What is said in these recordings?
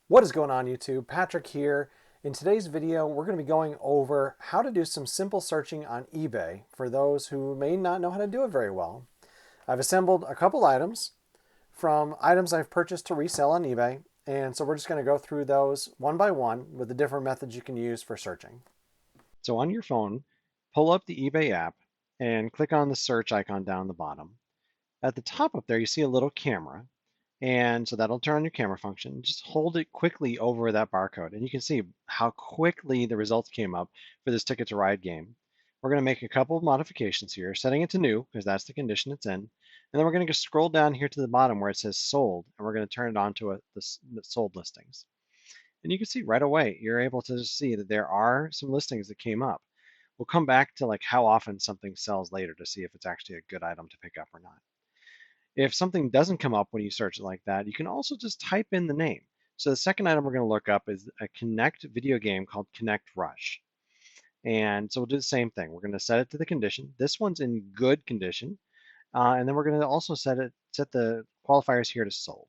What is going on, YouTube? Patrick here. In today's video, we're going to be going over how to do some simple searching on eBay for those who may not know how to do it very well. I've assembled a couple items from items I've purchased to resell on eBay, and so we're just going to go through those one by one with the different methods you can use for searching. So on your phone, pull up the eBay app and click on the search icon down the bottom. At the top up there, you see a little camera. And so that'll turn on your camera function. Just hold it quickly over that barcode, and you can see how quickly the results came up for this Ticket to Ride game. We're going to make a couple of modifications here, setting it to new, because that's the condition it's in. And then we're going to scroll down here to the bottom where it says sold, and we're going to turn it on to the sold listings. And you can see right away, you're able to see that there are some listings that came up. We'll come back to like how often something sells later to see if it's actually a good item to pick up or not. If something doesn't come up when you search it like that, you can also just type in the name. So the second item we're going to look up is a Connect video game called Connect Rush. And so we'll do the same thing. We're going to set it to the condition. This one's in good condition. And then we're going to also set the qualifiers here to sold.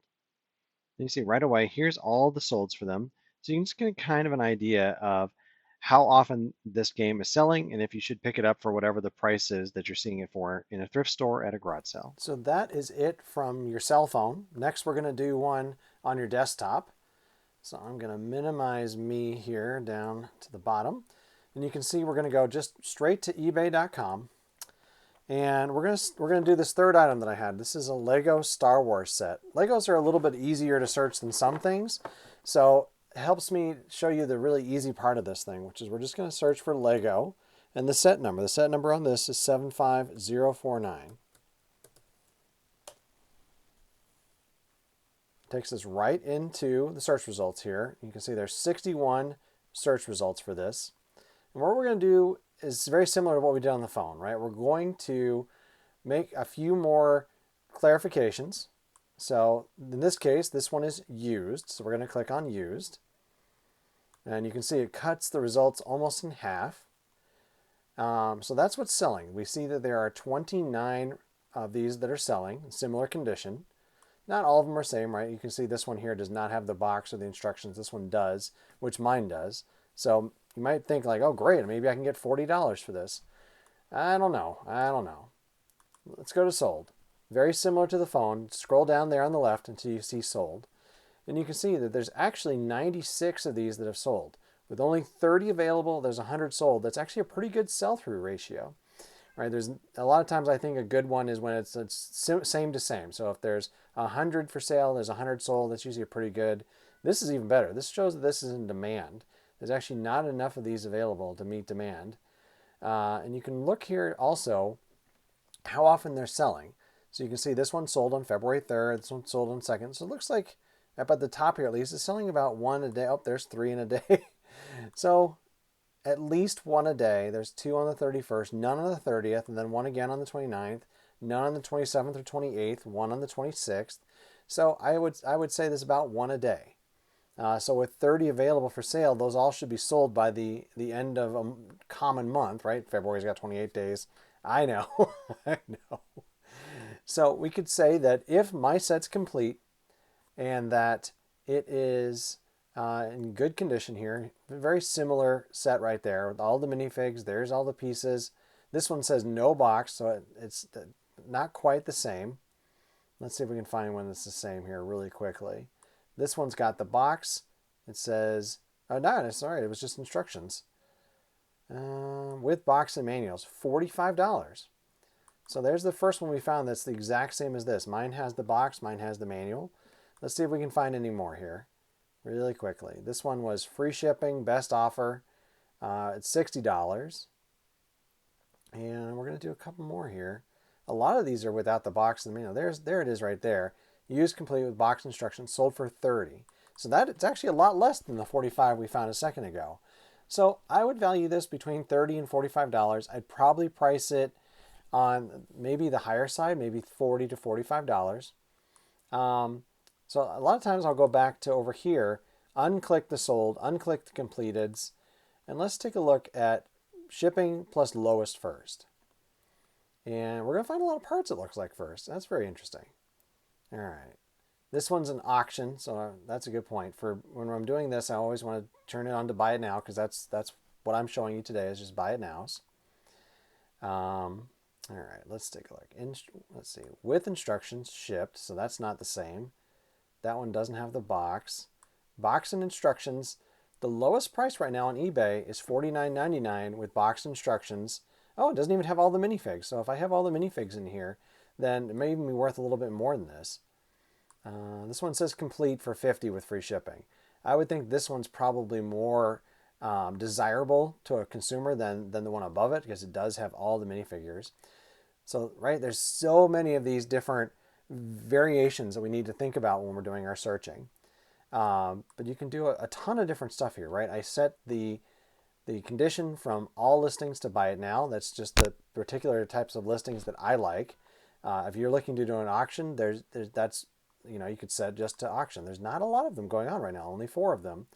And you see right away, here's all the solds for them. So you can just get kind of an idea of how often this game is selling and if you should pick it up for whatever the price is that you're seeing it for in a thrift store at a garage sale. So that is it from your cell phone. Next, we're going to do one on your desktop. So I'm going to minimize me here down to the bottom. And you can see we're going to go just straight to ebay.com. And we're going to do this third item that I had. This is a Lego Star Wars set. Legos are a little bit easier to search than some things. So it helps me show you the really easy part of this thing, which is we're just going to search for Lego and the set number. The set number on this is 75049. Takes us right into the search results here. You can see there's 61 search results for this. And what we're going to do is very similar to what we did on the phone, right? We're going to make a few more clarifications. So in this case, this one is used. So we're going to click on used. And you can see it cuts the results almost in half. So that's what's selling. We see that there are 29 of these that are selling in similar condition. Not all of them are the same, right? You can see this one here does not have the box or the instructions. This one does, which mine does. So you might think like, oh, great, maybe I can get $40 for this. I don't know. Let's go to sold. Very similar to the phone. Scroll down there on the left until you see sold. And you can see that there's actually 96 of these that have sold. With only 30 available, there's 100 sold. That's actually a pretty good sell-through ratio. Right? There's a lot of times I think a good one is when it's same to same. So if there's 100 for sale, there's 100 sold. That's usually pretty good. This is even better. This shows that this is in demand. There's actually not enough of these available to meet demand. And you can look here also how often they're selling. So you can see this one sold on February 3rd. This one sold on 2nd. So it looks like up at the top here at least, it's selling about one a day. Oh, there's 3 in a day. So at least one a day. There's 2 on the 31st, none on the 30th, and then one again on the 29th, none on the 27th or 28th, one on the 26th. So I would say there's about one a day. So with 30 available for sale, those all should be sold by the end of a common month, right? February's got 28 days. I know, I know. So we could say that if my set's complete and that it is in good condition here, very similar set right there with all the minifigs. There's all the pieces. This one says no box, so it's not quite the same. Let's see if we can find one that's the same here really quickly. This one's got the box. It says, oh no, sorry, it was just instructions. With box and manuals, $45. So there's the first one we found that's the exact same as this. Mine has the box, mine has the manual. Let's see if we can find any more here really quickly. This one was free shipping, best offer. It's $60. And we're going to do a couple more here. A lot of these are without the box and the manual. There it is right there. Used complete with box instructions, sold for $30. So it's actually a lot less than the $45 we found a second ago. So I would value this between $30 and $45. I'd probably price it on maybe the higher side, maybe $40 to $45. So a lot of times I'll go back to over here, unclick the sold, unclick the completeds, and let's take a look at shipping plus lowest first. And we're going to find a lot of parts it looks like first. That's very interesting. All right. This one's an auction, so that's a good point. For when I'm doing this, I always want to turn it on to buy it now, because that's what I'm showing you today is just buy it nows. All right, let's take a look. Let's see, with instructions shipped, so that's not the same. That one doesn't have the box. Box and instructions. The lowest price right now on eBay is $49.99 with box instructions. Oh, it doesn't even have all the minifigs. So if I have all the minifigs in here, then it may even be worth a little bit more than this. This one says complete for $50 with free shipping. I would think this one's probably more desirable to a consumer than the one above it, because it does have all the minifigures. So, right, there's so many of these different variations that we need to think about when we're doing our searching. But you can do a ton of different stuff here, right? I set the condition from all listings to buy it now. That's just the particular types of listings that I like. If you're looking to do an auction, that's, you could set just to auction. There's not a lot of them going on right now, only 4 of them.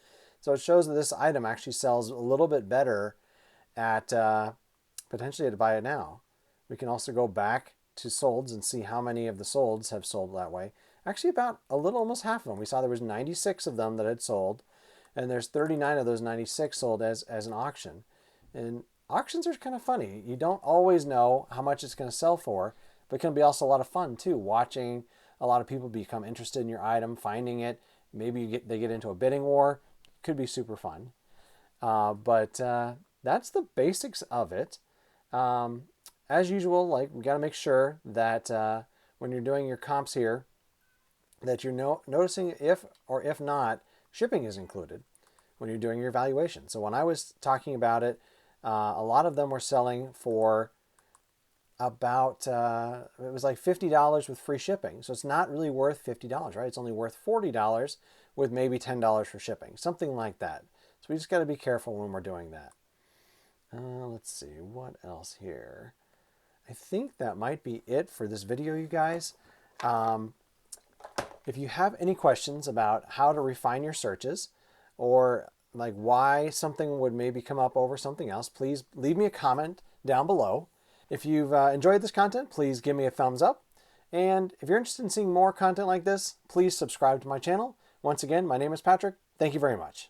So it shows that this item actually sells a little bit better at potentially at buy it now. We can also go back to solds and see how many of the solds have sold that way. Actually, about a little, almost half of them. We saw there was 96 of them that had sold, and there's 39 of those 96 sold as an auction. And auctions are kind of funny. You don't always know how much it's going to sell for, but it can be also a lot of fun too, watching a lot of people become interested in your item, finding it. Maybe they get into a bidding war. Could be super fun. But that's the basics of it. As usual, like, we got to make sure that when you're doing your comps here, that you're noticing if or if not shipping is included when you're doing your evaluation. So when I was talking about it, a lot of them were selling for about it was like $50 with free shipping. So it's not really worth $50, right? It's only worth $40 with maybe $10 for shipping, something like that. So we just got to be careful when we're doing that. Let's see, what else here? I think that might be it for this video, you guys. If you have any questions about how to refine your searches, or like why something would maybe come up over something else, please leave me a comment down below. If you've enjoyed this content, please give me a thumbs up. And if you're interested in seeing more content like this, please subscribe to my channel. Once again, my name is Patrick. Thank you very much.